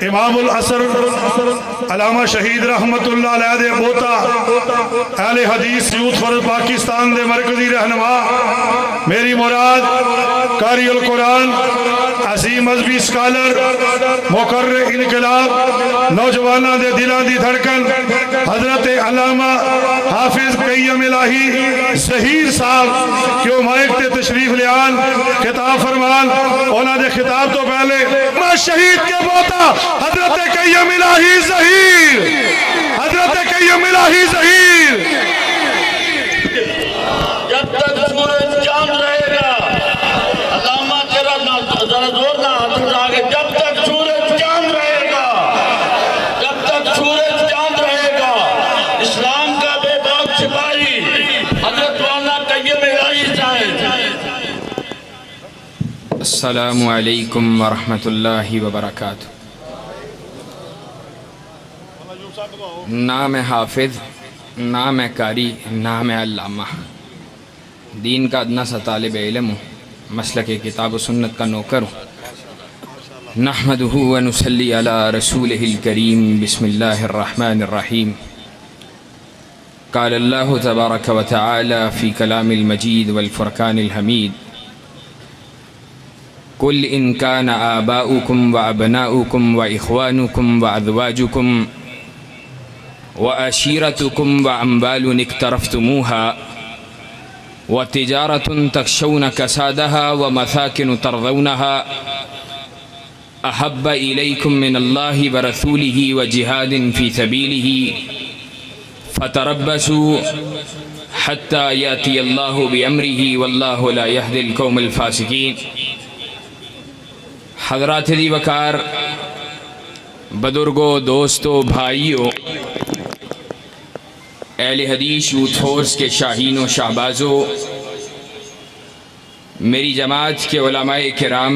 امام العصر علامہ شہید رحمت اللہ علیہ دے بوتا اہل حدیث یوتھ فرد پاکستان دے مرکزی رہنما میری مراد قاری القرآن عظیم مذہبی سکالر مقرر انقلاب نوجوانہ دے دلان دی دھڑکن حضرت علامہ حافظ قیم الہی ظہیر صاحب کیوں مائک تے تشریف لیان خطاب فرمان اونا دے خطاب تو پہلے شہید کے بوتا حضرت قیم الہی ظہیر حضرت قیم الہی ظہیر جب تک سورج چاند رہے گا علامہ تیرا ذرا زور نہ ہاتھ اٹھا کے جب تک سورج چاند رہے گا جب تک سورج چاند رہے گا اسلام کا بے باک سپاہی حضرت مولانا قیم الہی صاحب۔ السلام علیکم ورحمۃ اللہ وبرکاتہ۔ نام حافظ، نام قاری، نام علامہ، دین کا ادنا سا طالب علم ہوں، مسلک کتاب و سنت کا نوکر ہوں۔ نحمدہ و نصلی علی رسولہ الکریم، بسم اللہ الرحمن الرحیم۔ قال اللہ تبارک و تعالی فی کلام المجید والفرقان الحمید، قل ان کان آباؤکم و ابناؤکم و اخوانکم و ازواجکم وعشيرتكم وأموال اقترفتموها وتجارة تخشون كسادها ومساكن ترضونها أحب إليكم من الله ورسوله وجهاد في سبيله فتربصوا حتى يأتي الله بأمره والله لا يهدي القوم الفاسقين۔ حضرات دی وقار، بزرگوں، دوستوں، بھائیوں، اہل حدیث یوتھ فورس کے شاہین و شہبازوں، میری جماعت کے علماء کرام،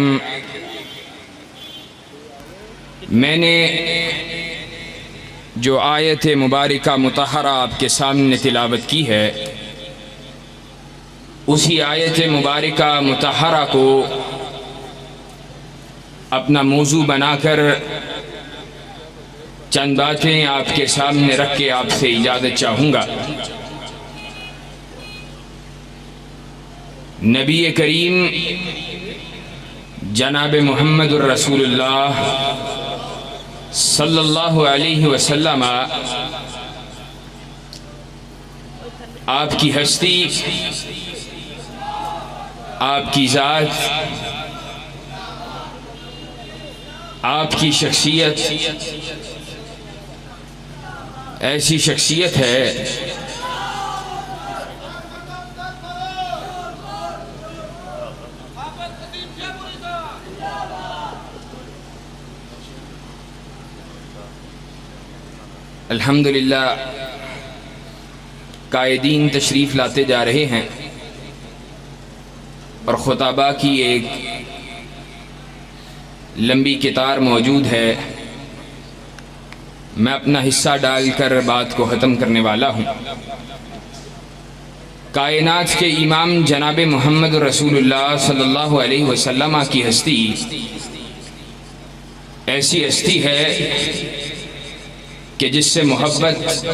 میں نے جو آیت مبارکہ مطہرہ آپ کے سامنے تلاوت کی ہے، اسی آیت مبارکہ مطہرہ کو اپنا موضوع بنا کر چند باتیں آپ کے سامنے رکھ کے آپ سے اجازت چاہوں گا۔ نبی کریم جناب محمد الرسول اللہ صلی اللہ علیہ وسلم آپ کی ہستی، آپ کی ذات، آپ کی شخصیت ایسی شخصیت ہے الحمدللہ قائدین تشریف لاتے جا رہے ہیں اور خطابہ کی ایک لمبی قطار موجود ہے۔ میں اپنا حصہ ڈال کر بات کو ختم کرنے والا ہوں۔ کائنات کے امام جناب محمد رسول اللہ صلی اللہ علیہ وسلم کی ہستی ایسی ہستی ہے کہ جس سے محبت،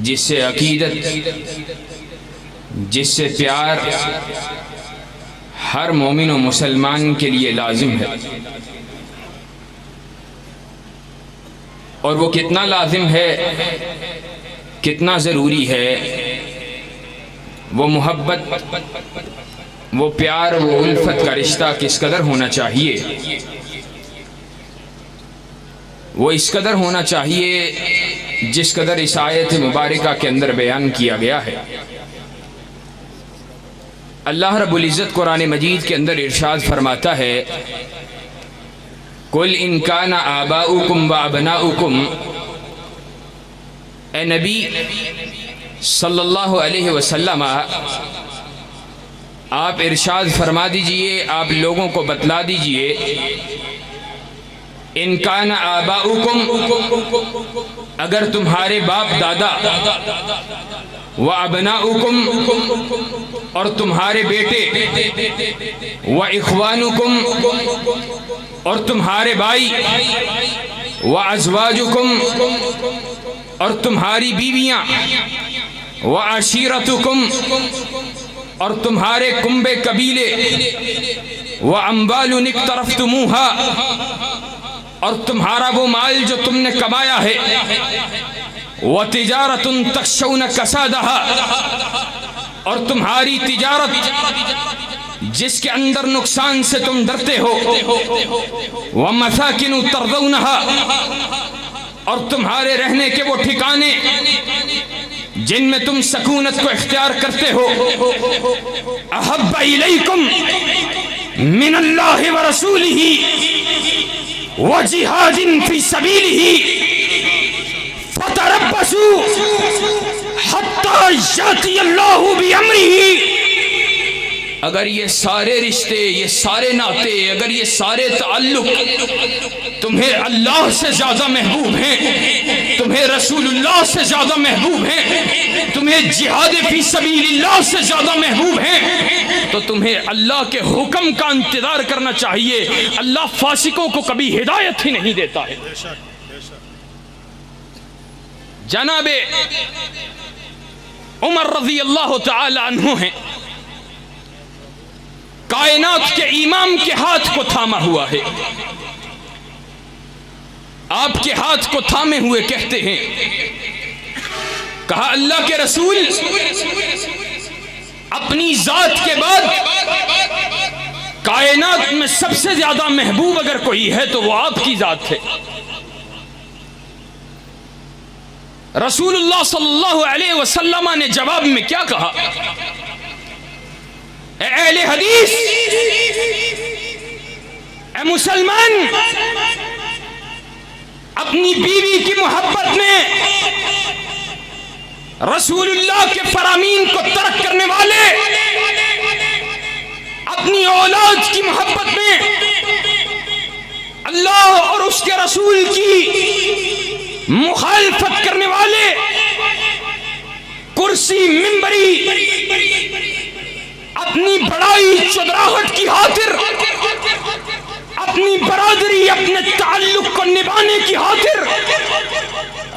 جس سے عقیدت، جس سے پیار ہر مومن و مسلمان کے لیے لازم ہے، اور وہ کتنا لازم ہے، کتنا ضروری ہے، وہ محبت، وہ پیار، وہ الفت کا رشتہ کس قدر ہونا چاہیے، وہ اس قدر ہونا چاہیے جس قدر اس آیت مبارکہ کے اندر بیان کیا گیا ہے۔ اللہ رب العزت قرآن مجید کے اندر ارشاد فرماتا ہے، قل ان کان آباؤکم و ابناؤکم، اے نبی صلی اللہ علیہ وسلم آپ ارشاد فرما دیجئے، آپ لوگوں کو بتلا دیجئے، ان کان آباؤکم، اگر تمہارے باپ دادا، و ابناؤکم، اور تمہارے بیٹے، و اخوانکم، اور تمہارے بھائی، وازواجکم اور تمہاری بیویاں، وعشیرتکم اور تمہارے کنبے قبیلے، واموال اقترفتموها اور تمہارا وہ مال جو تم نے کمایا ہے، وتجارت تخشون کسادها اور تمہاری تجارت جس کے اندر نقصان سے تم ڈرتے ہو، ومساکن ترضونها اور تمہارے رہنے کے وہ ٹھکانے جن میں تم سکونت کو اختیار کرتے ہو، احب الیکم من اللہ ورسولہ وجہاد فی سبیلہ فتربصوا حتی یأتی اللہ بامرہ۔ اگر یہ سارے رشتے، یہ سارے ناطے، اگر یہ سارے تعلق تمہیں اللہ سے زیادہ محبوب ہیں، تمہیں رسول اللہ سے زیادہ محبوب ہیں، تمہیں جہاد فی سبیل اللہ سے زیادہ محبوب ہیں، تو تمہیں اللہ کے حکم کا انتظار کرنا چاہیے۔ اللہ فاسقوں کو کبھی ہدایت ہی نہیں دیتا ہے۔ جناب عمر رضی اللہ تعالی عنہ ہیں، کائنات کے امام کے ہاتھ کو تھاما ہوا ہے، آپ کے ہاتھ کو تھامے ہوئے کہتے ہیں، کہا اللہ کے رسول، اپنی ذات کے بعد کائنات میں سب سے زیادہ محبوب اگر کوئی ہے تو وہ آپ کی ذات ہے۔ رسول اللہ صلی اللہ علیہ وسلم نے جواب میں کیا کہا؟ اے اہل حدیث، اے مسلمان، اپنی بیوی کی محبت میں رسول اللہ کے فرامین کو ترک کرنے والے، اپنی اولاد کی محبت میں اللہ اور اس کے رسول کی مخالفت کرنے والے، کرسی منبری اپنی بڑائی چودراہٹ کی خاطر، اپنی برادری، اپنے تعلق کو نبھانے کی خاطر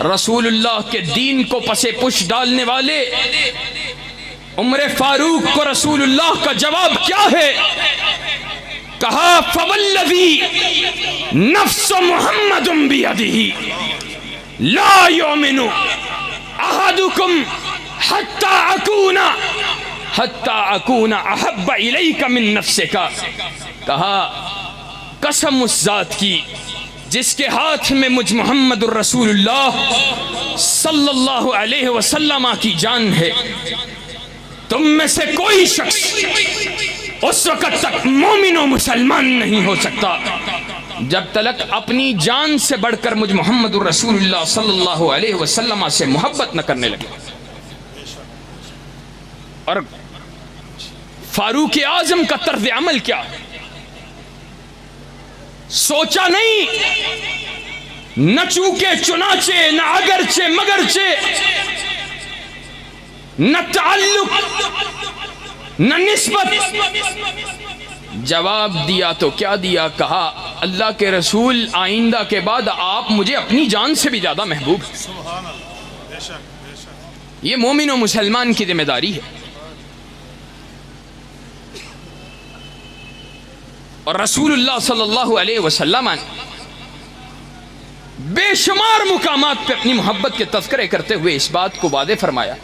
رسول اللہ کے دین کو پسے پش ڈالنے والے عمر فاروق کو رسول اللہ کا جواب کیا ہے؟ کہا فوالذی نفس محمد بیدہ لا یؤمن احدکم حتی اکون احب الیک من نفسک۔ کہا قسم اس ذات کی جس کے ہاتھ میں مجھ محمد الرسول اللہ صلی اللہ علیہ وسلم کی جان ہے، تم میں سے کوئی شخص اس وقت تک مومن و مسلمان نہیں ہو سکتا جب تک اپنی جان سے بڑھ کر مجھ محمد الرسول اللہ صلی اللہ علیہ وسلم سے محبت نہ کرنے لگے۔ اور فاروق اعظم کا طرز عمل کیا؟ سوچا نہیں، نہ چونکے چنانچہ، نہ اگرچہ مگرچہ، نہ تعلق نہ نسبت، جواب دیا تو کیا دیا؟ کہا اللہ کے رسول آئندہ کے بعد آپ مجھے اپنی جان سے بھی زیادہ محبوب ہیں۔ یہ مومن و مسلمان کی ذمہ داری ہے۔ اور رسول اللہ صلی اللہ علیہ وسلم بے شمار مقامات پہ اپنی محبت کے تذکرے کرتے ہوئے اس بات کو واضح فرمایا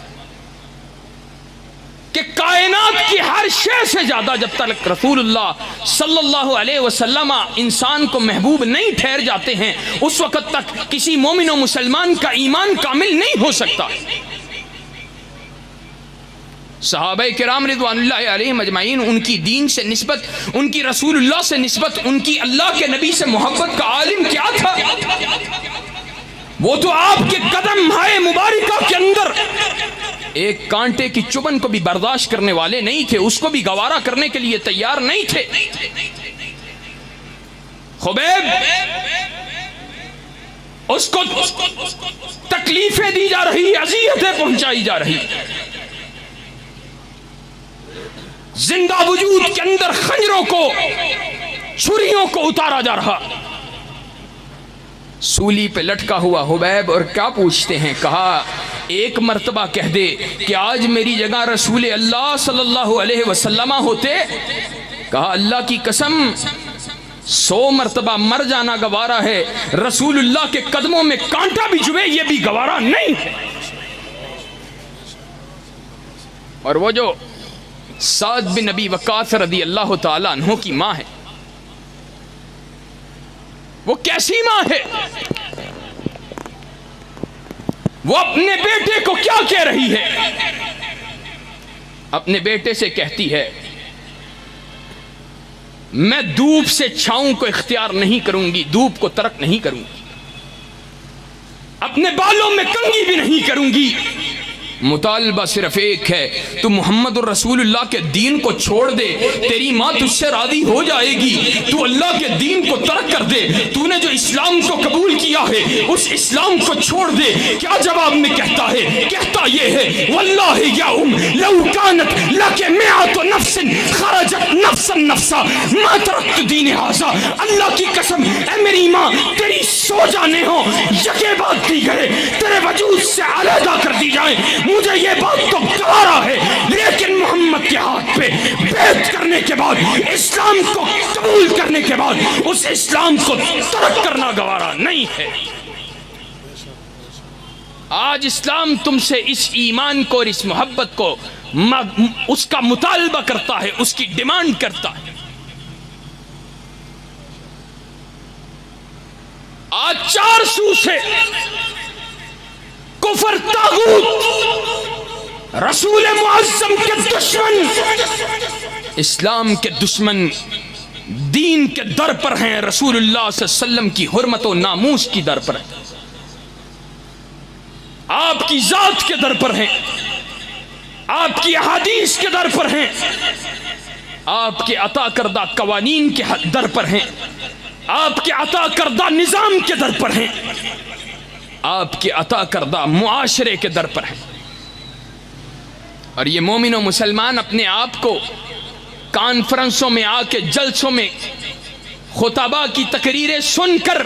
کہ کائنات کی ہر شے سے زیادہ جب تک رسول اللہ صلی اللہ علیہ وسلم انسان کو محبوب نہیں ٹھہر جاتے ہیں، اس وقت تک کسی مومن و مسلمان کا ایمان کامل نہیں ہو سکتا۔ صحابہ کرام رضوان اللہ علیہم اجمعین، ان کی دین سے نسبت، ان کی رسول اللہ سے نسبت، ان کی اللہ کے نبی سے محبت کا عالم کیا تھا؟ وہ تو آپ کے قدم ہائے مبارکہ کے اندر ایک کانٹے کی چبھن کو بھی برداشت کرنے والے نہیں تھے، اس کو بھی گوارا کرنے کے لیے تیار نہیں تھے۔ خبیب، اس کو تکلیفیں دی جا رہی، اذیتیں پہنچائی جا رہی، زندہ وجود کے اندر خنجروں کو چھریوں کو اتارا جا رہا. سولی پہ لٹکا ہوا حبیب اور کیا پوچھتے ہیں؟ کہا ایک مرتبہ کہہ دے کہ آج میری جگہ رسول اللہ صلی اللہ علیہ وسلم ہوتے. کہا اللہ کی قسم 100 مرتبہ مر جانا گوارا ہے، رسول اللہ کے قدموں میں کانٹا بھی چبھے یہ بھی گوارا نہیں ہے. اور وہ جو سعد بن نبی وقاص رضی اللہ تعالیٰ عنہ کی ماں ہے، وہ کیسی ماں ہے؟ وہ اپنے بیٹے کو کیا کہہ رہی ہے؟ اپنے بیٹے سے کہتی ہے میں دھوپ سے چھاؤں کو اختیار نہیں کروں گی، دھوپ کو ترک نہیں کروں گی، اپنے بالوں میں کنگھی بھی نہیں کروں گی. مطالبہ صرف ایک ہے، تو محمد الرسول اللہ کے دین کو چھوڑ دے، تیری ماں تجھ سے راضی ہو جائے گی. تو اللہ کے دین کو ترک کر دے، تو نے جو اسلام کو قبول کیا ہے اس اسلام کو چھوڑ دے. کیا جواب میں کہتا ہے؟ کہتا یہ ہے واللہ یا لو کانت لک مئات نفس خرجت نفسا نفسا ما ترکت دین ھذا. اللہ کی قسم اے میری ماں، تیری 100 جانیں ہوں یکے بعد دیگرے تیرے وجود سے علیحدہ کر دی جائیں، مجھے یہ بات تو گوارا ہے، لیکن محمد کے ہاتھ پہ بیعت کرنے کے بعد، اسلام کو قبول کرنے کے بعد اس اسلام کو ترک کرنا گوارا نہیں ہے. آج اسلام تم سے اس ایمان کو اور اس محبت کو اس کا مطالبہ کرتا ہے، اس کی ڈیمانڈ کرتا ہے. آج 4 سو سے کفر طاغوت رسول معظم کے دشمن، اسلام کے دشمن دین کے در پر ہیں، رسول اللہ صلی اللہ علیہ وسلم کی حرمت و ناموس کی در پر ہیں، آپ کی ذات کے در پر ہیں، آپ کی احادیث کے در پر ہیں، آپ کے عطا کردہ قوانین کے در پر ہیں، آپ کے عطا کردہ نظام کے در پر ہیں، آپ کے عطا کردہ معاشرے کے در پر ہیں. اور یہ مومن و مسلمان اپنے آپ کو کانفرنسوں میں آ کے، جلسوں میں خطباء کی تقریریں سن کر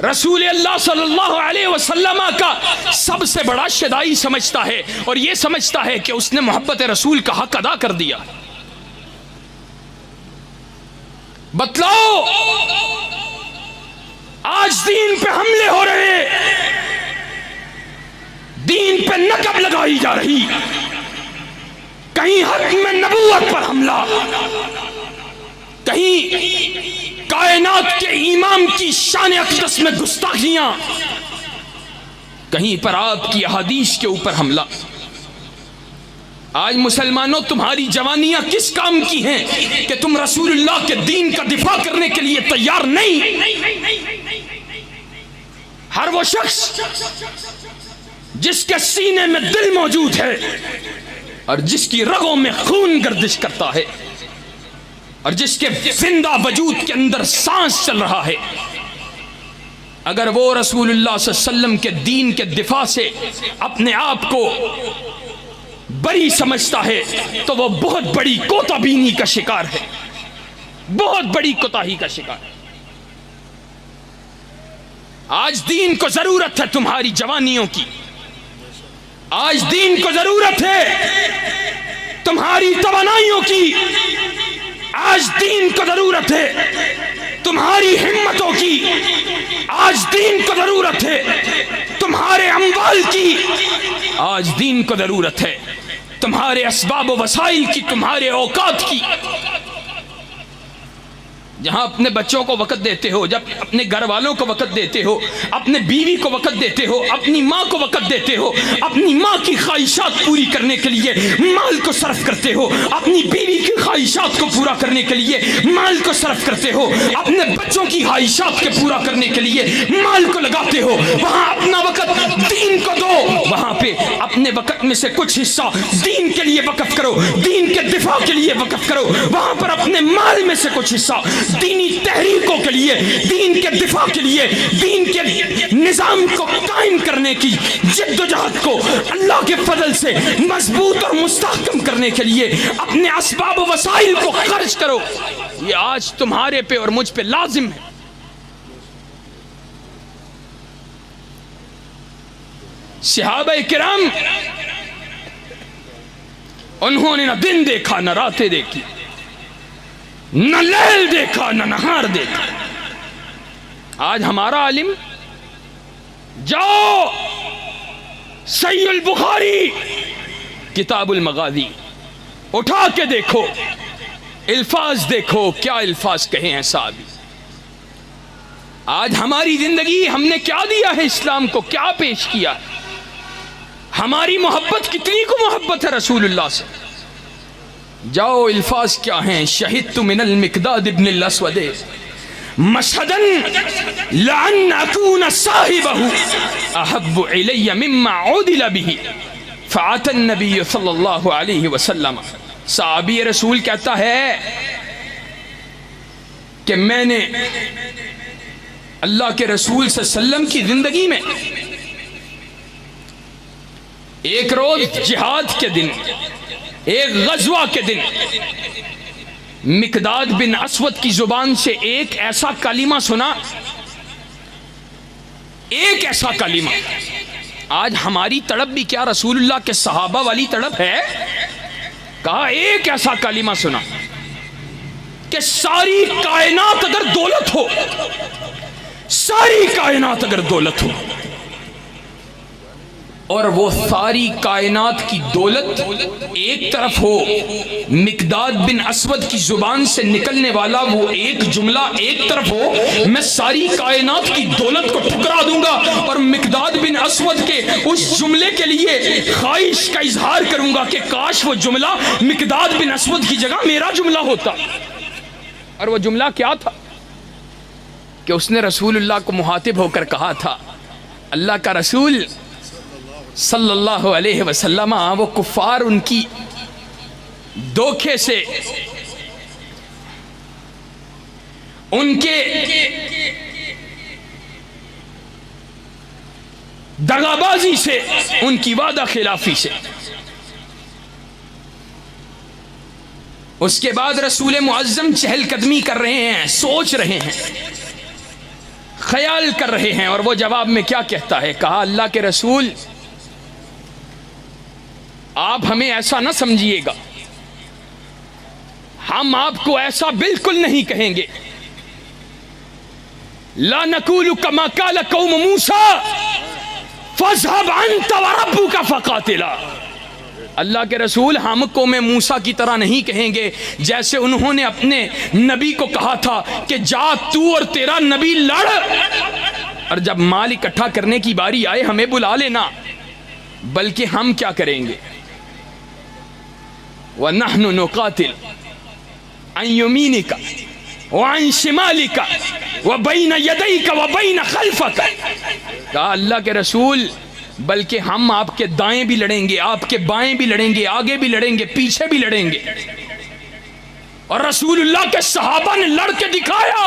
رسول اللہ صلی اللہ علیہ وسلم کا سب سے بڑا شدائی سمجھتا ہے، اور یہ سمجھتا ہے کہ اس نے محبت رسول کا حق ادا کر دیا. بتلاؤ آج دین پہ حملے ہو رہے، دین پہ نقب لگائی جا رہی، کہیں حق میں نبوت پر حملہ، کہیں کائنات کے امام کی شان اقدس میں گستاخیاں، کہیں پر آپ کی احادیث کے اوپر حملہ. آج مسلمانوں تمہاری جوانیاں کس کام کی ہیں کہ تم رسول اللہ کے دین کا دفاع کرنے کے لیے تیار نہیں؟ ہر وہ شخص جس کے سینے میں دل موجود ہے اور جس کی رگوں میں خون گردش کرتا ہے اور جس کے زندہ وجود کے اندر سانس چل رہا ہے، اگر وہ رسول اللہ صلی اللہ علیہ وسلم کے دین کے دفاع سے اپنے آپ کو بری سمجھتا ہے تو وہ بہت بڑی کوتا بینی کا شکار ہے، بہت بڑی کوتاہی کا شکار ہے. آج دین کو ضرورت ہے تمہاری جوانیوں کی، آج دین کو ضرورت ہے تمہاری توانائیوں کی، آج دین کو ضرورت ہے تمہاری ہمتوں کی، آج دین کو ضرورت ہے تمہارے اموال کی، آج دین کو ضرورت ہے تمہارے اسباب و وسائل کی، تمہارے اوقات کی. جہاں اپنے بچوں کو وقت دیتے ہو، جب اپنے گھر والوں کو وقت دیتے ہو، اپنے بیوی کو وقت دیتے ہو، اپنی ماں کو وقت دیتے ہو، اپنی ماں کی خواہشات پوری کرنے کے لیے مال کو صرف کرتے ہو، اپنی بیوی کی خواہشات کو پورا کرنے کے لیے مال کو صرف کرتے ہو، اپنے بچوں کی خواہشات کو پورا کرنے کے لیے مال کو لگاتے ہو، وہاں اپنا وقت دین کو دو، وہاں پہ اپنے وقت میں سے کچھ حصہ دین کے لیے وقف کرو، دین کے دفاع کے لیے وقف کرو، وہاں پر اپنے مال میں سے کچھ حصہ دینی تحریکوں کے لیے، دین کے دفاع کے لیے، دین کے نظام کو قائم کرنے کی جدوجہد کو اللہ کے فضل سے مضبوط اور مستحکم کرنے کے لیے اپنے اسباب و وسائل کو خرچ کرو. یہ آج تمہارے پہ اور مجھ پہ لازم ہے. صحابہ کرام انہوں نے نہ دن دیکھا نہ راتیں دیکھی، نہ لیل دیکھا نہ نہار دیکھا. آج ہمارا عالم جاؤ صحیح البخاری کتاب المغازی اٹھا کے دیکھو، الفاظ دیکھو کیا الفاظ کہے ہیں صحابی. آج ہماری زندگی ہم نے کیا دیا ہے اسلام کو، کیا پیش کیا؟ ہماری محبت کتنی کو محبت ہے رسول اللہ سے. جاؤ الفاظ کیا ہیں. شہدت من المقداد ابن الاسود مشہدا لعن اکون صاحبہ احب الی مما عدل به فعات النبی صلی اللہ علیہ وسلم. صحابی رسول کہتا ہے کہ میں نے اللہ کے رسول صلی اللہ علیہ وسلم کی زندگی میں ایک روز جہاد کے دن، ایک غزوہ کے دن، مقداد بن اسود کی زبان سے ایک ایسا کلمہ سنا، ایک ایسا کلمہ. آج ہماری تڑپ بھی کیا رسول اللہ کے صحابہ والی تڑپ ہے؟ کہا ایک ایسا کلمہ سنا کہ ساری کائنات اگر دولت ہو، ساری کائنات اگر دولت ہو اور وہ ساری کائنات کی دولت ایک طرف ہو، مقداد بن اسود کی زبان سے نکلنے والا وہ ایک جملہ ایک طرف ہو، میں ساری کائنات کی دولت کو ٹھکرا دوں گا اور مقداد بن اسود کے اس جملے کے لیے خواہش کا اظہار کروں گا کہ کاش وہ جملہ مقداد بن اسود کی جگہ میرا جملہ ہوتا. اور وہ جملہ کیا تھا کہ اس نے رسول اللہ کو مخاطب ہو کر کہا تھا، اللہ کا رسول صلی اللہ علیہ وسلم وہ کفار ان کی دھوکے سے، ان کے دغابازی سے، ان کی وعدہ خلافی سے. اس کے بعد رسول معظم چہل قدمی کر رہے ہیں، سوچ رہے ہیں، خیال کر رہے ہیں، اور وہ جواب میں کیا کہتا ہے؟ کہا اللہ کے رسول آپ ہمیں ایسا نہ سمجھیے گا، ہم آپ کو ایسا بالکل نہیں کہیں گے. لا نقول کما قال قوم موسیٰ فاذهب انت وربک فقاتلا. اللہ کے رسول ہم قوم موسیٰ کی طرح نہیں کہیں گے جیسے انہوں نے اپنے نبی کو کہا تھا کہ جا تو اور تیرا نبی لڑ، اور جب مال اکٹھا کرنے کی باری آئے ہمیں بلا لینا. بلکہ ہم کیا کریں گے؟ وَنَحْنُ نُقَاتِلْ عَنْ يَمِينِكَ وَعَنْ شِمَالِكَ وَبَيْنَ يَدَيْكَ وَبَيْنَ خَلْفَكَ. کہا اللہ کے رسول بلکہ ہم آپ کے دائیں بھی لڑیں گے، آپ کے بائیں بھی لڑیں گے، آگے بھی لڑیں گے، پیچھے بھی لڑیں گے. اور رسول اللہ کے صحابہ نے لڑ کے دکھایا،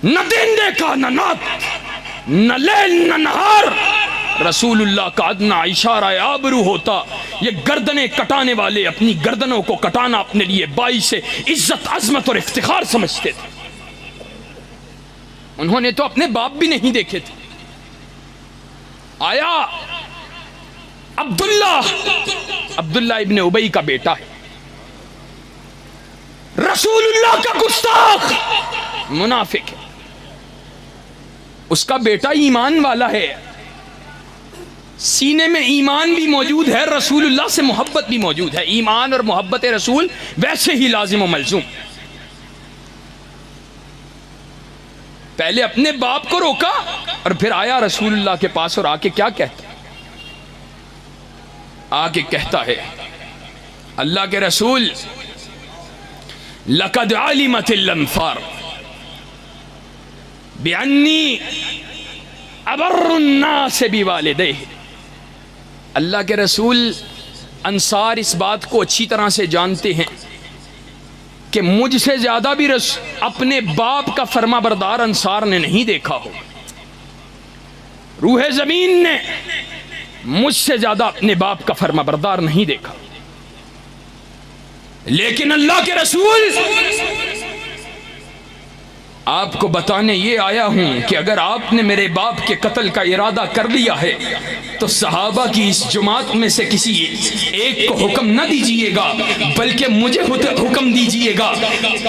نہ دن دیکھا نہ رات، نہ لیل نہ نہار. رسول اللہ کا ادنا اشارہ آبرو ہوتا، یہ گردنیں کٹانے والے اپنی گردنوں کو کٹانا اپنے لیے باعث عزت، عظمت اور افتخار سمجھتے تھے. انہوں نے تو اپنے باپ بھی نہیں دیکھے تھے. آیا عبداللہ ابن ابی کا بیٹا ہے، رسول اللہ کا گستاخ منافق ہے. اس کا بیٹا ایمان والا ہے، سینے میں ایمان بھی موجود ہے، رسول اللہ سے محبت بھی موجود ہے. ایمان اور محبت رسول ویسے ہی لازم و ملزوم. پہلے اپنے باپ کو روکا اور پھر آیا رسول اللہ کے پاس اور آ کے کیا کہتا؟ آ کے کہتا ہے اللہ کے رسول لقد علمت الانفار بانی ابر الناس بوالدیہ. اللہ کے رسول انصار اس بات کو اچھی طرح سے جانتے ہیں کہ مجھ سے زیادہ بھی اپنے باپ کا فرما بردار انصار نے نہیں دیکھا ہو. روح زمین نے مجھ سے زیادہ اپنے باپ کا فرما بردار نہیں دیکھا. لیکن اللہ کے رسول آپ کو بتانے یہ آیا ہوں کہ اگر آپ نے میرے باپ کے قتل کا ارادہ کر لیا ہے تو صحابہ کی اس جماعت میں سے کسی ایک کو حکم نہ دیجئے گا، بلکہ مجھے حکم دیجئے گا۔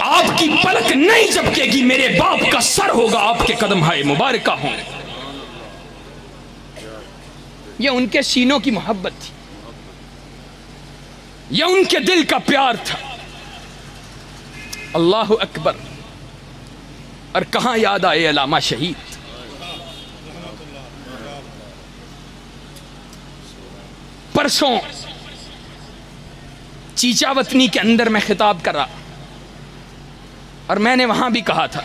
آپ کی پلک نہیں جھپکے گی، میرے باپ کا سر ہوگا، آپ کے قدم ہائے مبارکہ ہوں۔ یہ ان کے سینوں کی محبت تھی، یہ ان کے دل کا پیار تھا۔ اللہ اکبر۔ اور کہاں یاد آئے علامہ شہید، پرسوں چیچا وطنی کے اندر میں خطاب کر رہا اور میں نے وہاں بھی کہا تھا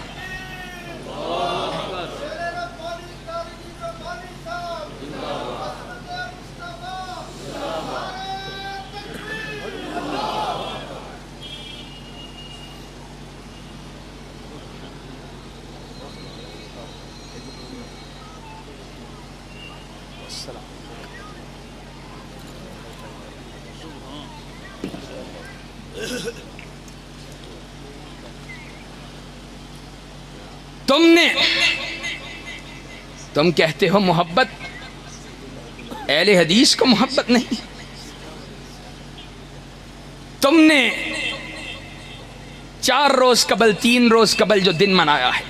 تم کہتے ہو محبت، اہل حدیث کو محبت نہیں۔ تم نے 4 روز قبل 3 روز قبل جو دن منایا ہے،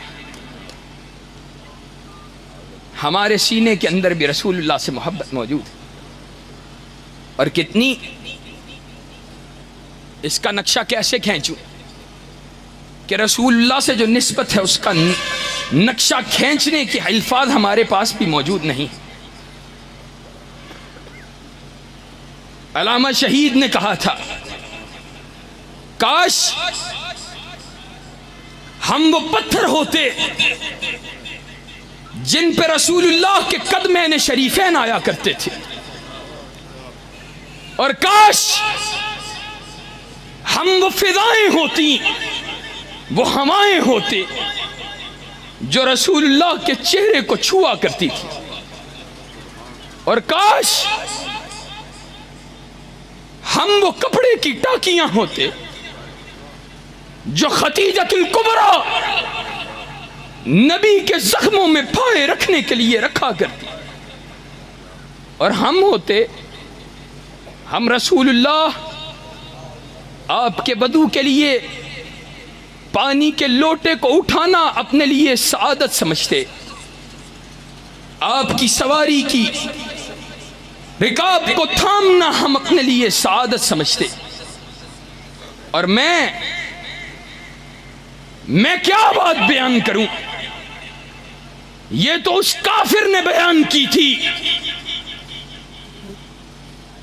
ہمارے سینے کے اندر بھی رسول اللہ سے محبت موجود ہے، اور کتنی۔ اس کا نقشہ کیسے کھینچوں کہ رسول اللہ سے جو نسبت ہے اس کا نقشہ کھینچنے کے الفاظ ہمارے پاس بھی موجود نہیں۔ علامہ شہید نے کہا تھا کاش ہم وہ پتھر ہوتے جن پہ رسول اللہ کے قدمین شریفین آیا کرتے تھے، اور کاش ہم وہ فضائیں ہوتی، وہ ہوائیں ہوتے جو رسول اللہ کے چہرے کو چھوا کرتی تھی، اور کاش ہم وہ کپڑے کی ٹاکیاں ہوتے جو خدیجۃ الکبریٰ نبی کے زخموں میں پھائے رکھنے کے لیے رکھا کرتی، اور ہم رسول اللہ آپ کے وضو کے لیے پانی کے لوٹے کو اٹھانا اپنے لیے سعادت سمجھتے، آپ کی سواری کی رکاب کو تھامنا ہم اپنے لیے سعادت سمجھتے۔ اور میں کیا بات بیان کروں، یہ تو اس کافر نے بیان کی تھی۔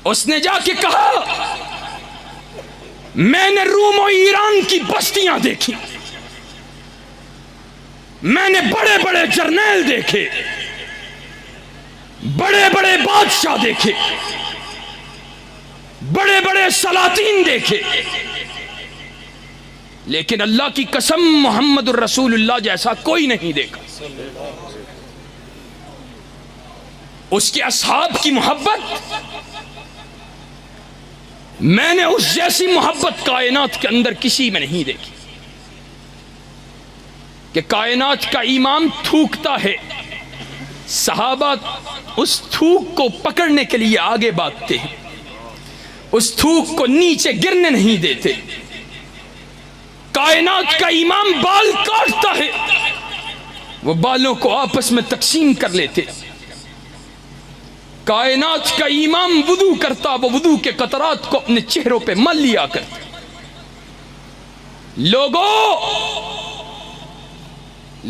اس نے جا کے کہا میں نے روم و ایران کی بستیاں دیکھی، میں نے بڑے بڑے جرنیل دیکھے، بڑے بڑے بادشاہ دیکھے، بڑے بڑے سلاطین دیکھے، لیکن اللہ کی قسم محمد الرسول اللہ جیسا کوئی نہیں دیکھا۔ اس کے اصحاب کی محبت، میں نے اس جیسی محبت کائنات کے اندر کسی میں نہیں دیکھی، کہ کائنات کا امام تھوکتا ہے، صحابہ اس تھوک کو پکڑنے کے لیے آگے بھاگتے ہیں، اس تھوک کو نیچے گرنے نہیں دیتے۔ کائنات کا امام بال کاٹتا ہے، وہ بالوں کو آپس میں تقسیم کر لیتے۔ کائنات کا امام وضو کرتا، وہ وضو کے قطرات کو اپنے چہروں پہ مل لیا کرتے۔ لوگوں،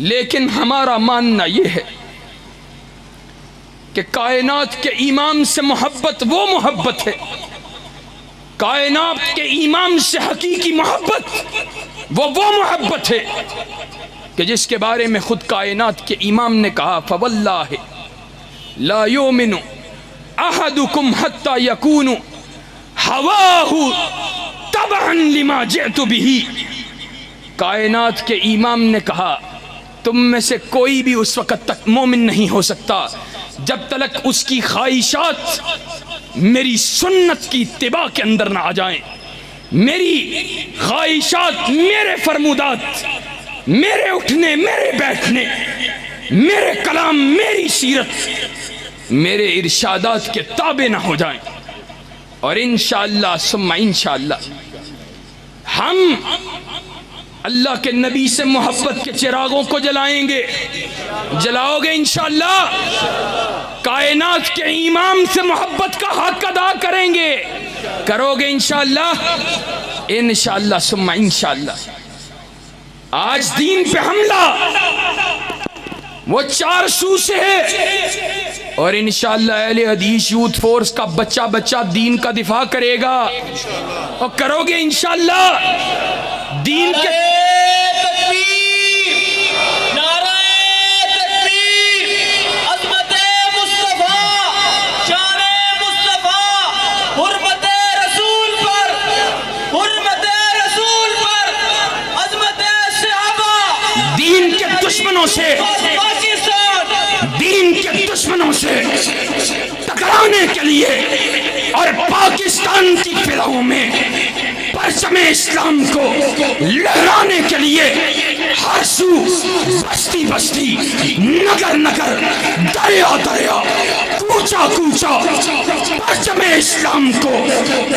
لیکن ہمارا ماننا یہ ہے کہ کائنات کے امام سے محبت وہ محبت ہے، کائنات کے امام سے حقیقی محبت وہ محبت ہے کہ جس کے بارے میں خود کائنات کے امام نے کہا فواللہ لا یؤمن احدکم حتی یکون ہواہ تبعا لما جئت بہ۔ کائنات کے امام نے کہا تم میں سے کوئی بھی اس وقت تک مومن نہیں ہو سکتا جب تک اس کی خواہشات میری سنت کی اتباع کے اندر نہ آ جائیں۔ میری خواہشات، میرے فرمودات، میرے اٹھنے، میرے بیٹھنے، میرے کلام، میری سیرت، میرے ارشادات کے تابع نہ ہو جائیں، اور انشاءاللہ ثم انشاءاللہ ہم اللہ کے نبی سے محبت کے چراغوں کو جلائیں گے. جلاؤ گے انشاءاللہ؟ کائنات کے امام سے محبت کا حق ادا کریں گے، کرو گے انشاءاللہ؟ انشاءاللہ ثم انشاءاللہ. آج دین پہ حملہ وہ 4 سو سے ہے، اور انشاءاللہ اہل حدیث یوتھ فورس کا بچہ بچہ دین کا دفاع کرے گا، اور کرو گے انشاءاللہ؟ دین کے دشمنوں سے، دین کے دشمنوں سے ٹکرانے کے لیے اور پاکستان کی فضاؤں میں پرچم اسلام کو لہرانے کے لیے ہر سو، بستی بستی، نگر نگر، دریا دریا، کوچا کوچا پرچم اسلام کو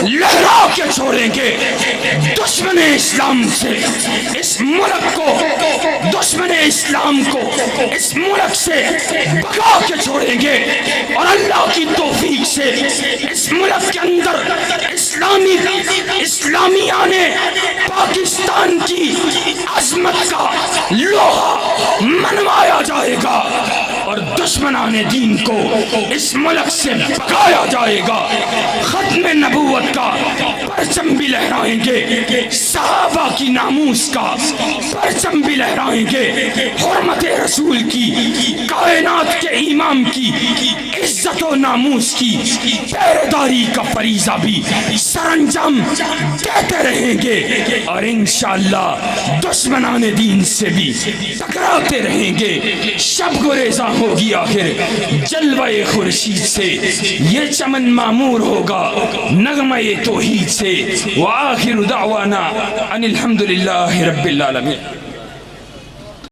لہرا کے چھوڑیں گے. دشمن اسلام سے اس ملک کو، دشمن اسلام کو اس ملک سے بھگا کے چھوڑیں گے، اور اللہ کی توفیق سے اس ملک کے اندر اسلامیہ نے پاکستان کی عظمت کا لوہا منوایا جائے گا، اور دشمنان دین کو اس ملک سے بھگایا جائے گا. ختم نبوت کا پرچم بھی لہرائیں گے، صحابہ کی ناموس کا پرچم بھی لہرائیں گے، حرمت رسول کی، کائنات کے امام کی عزت و ناموس کی پہرےداری کا فریضہ بھی سر انجام دیتے رہیں گے، اور انشاءاللہ دشمنان دین سے بھی ٹکراتے رہیں گے. شب گریزاں ہوگی آخر جلوہ خورشید سے، یہ چمن معمور ہوگا نغمہ توحید سے. وآخر دعوانا ان الحمدللہ رب العالمین.